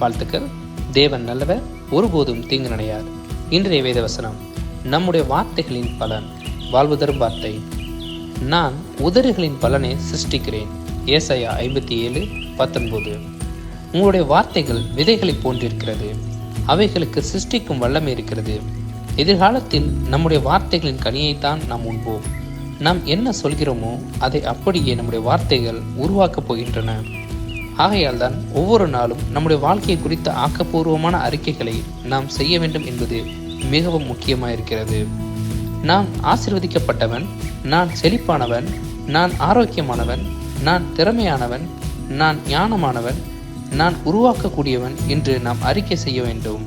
வாழ்த்துக்கள். தேவன் நல்லவர், ஒருபோதும் தீங்கு நினையார். இன்றைய வேத வசனம், நம்முடைய வார்த்தைகளின் பலன். வாழ்வு தரும் வார்த்தை, நான் உதடுகளின் பலனை சிருஷ்டிக்கிறேன். ஏசாயா 57:19. உங்களுடைய வார்த்தைகள் விதைகளை போன்றிருக்கிறது. அவைகளுக்கு சிருஷ்டிக்கும் வல்லமை இருக்கிறது. எதிர்காலத்தில் நம்முடைய வார்த்தைகளின் கனியைத்தான் நாம் உண்போம். நாம் என்ன சொல்கிறோமோ அதை அப்படியே நம்முடைய வார்த்தைகள் உருவாக்கப் போகின்றன. ஆகையால் தான் ஒவ்வொரு நாளும் நம்முடைய வாழ்க்கையை குறித்த ஆக்கப்பூர்வமான அறிக்கைகளை நாம் செய்ய வேண்டும் என்பது மிகவும் முக்கியமாயிருக்கிறது. நான் ஆசீர்வதிக்கப்பட்டவன், நான் செழிப்பானவன், நான் ஆரோக்கியமானவன், நான் திறமையானவன், நான் ஞானமானவன், நான் உருவாக்கக்கூடியவன் என்று நாம் அறிக்கை செய்ய வேண்டும்.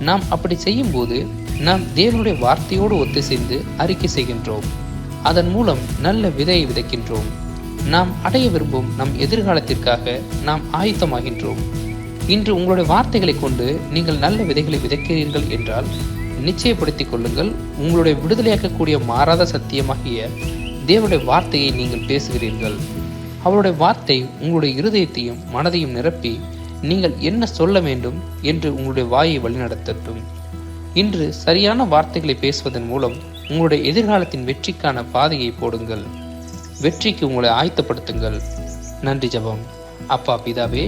நாம் அப்படி செய்யும்போது நாம் தேவனுடைய வார்த்தையோடு ஒத்திசைந்து அறிக்கை செய்கின்றோம். அதன் மூலம் நல்ல விதையை விதைக்கின்றோம். நாம் அடைய விரும்பும் நம் எதிர்காலத்திற்காக நாம் ஆயத்தமாகின்றோம். இன்று உங்களுடைய வார்த்தைகளை கொண்டு நீங்கள் நல்ல விதைகளை விதைக்கிறீர்கள் என்றால் நிச்சயப்படுத்திக் கொள்ளுங்கள், உங்களுடைய விடுதலையாக்கக்கூடிய மாறாத சத்தியமாகிய தேவனுடைய வார்த்தையை நீங்கள் பேசுகிறீர்கள். அவருடைய வார்த்தை உங்களுடைய இருதயத்தையும் மனதையும் நிரப்பி நீங்கள் என்ன சொல்ல வேண்டும் என்று உங்களுடைய வாயை வழிநடத்தட்டும். இன்று சரியான வார்த்தைகளை பேசுவதன் மூலம் உங்களுடைய எதிர்காலத்தின் வெற்றிக்கான பாதையை போடுங்கள். வெற்றிக்கு உங்களை ஆயத்தப்படுத்துங்கள். நன்றி ஜெபம். அப்பா பிதாவே,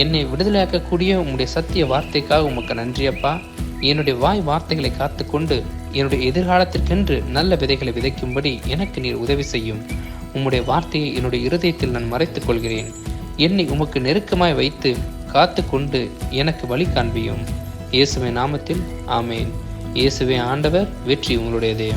என்னை விடுதலையாக்கக்கூடிய உங்களுடைய சத்திய வார்த்தைக்காக உமக்கு நன்றி அப்பா. என்னுடைய வாய் வார்த்தைகளை காத்துக்கொண்டு என்னுடைய எதிர்காலத்திற்கென்று நல்ல விதைகளை விதைக்கும்படி எனக்கு நீர் உதவி செய்யும். உம்முடைய வார்த்தையை என்னுடைய இருதயத்தில் நான் மறைத்துக் கொள்கிறேன். என்னை உமக்கு நெருக்கமாய் வைத்து காத்து கொண்டு எனக்கு வழி காண்பியும். இயேசுவின் நாமத்தில் ஆமேன். இயேசுவே ஆண்டவர், வெற்றி உங்களுடையதே.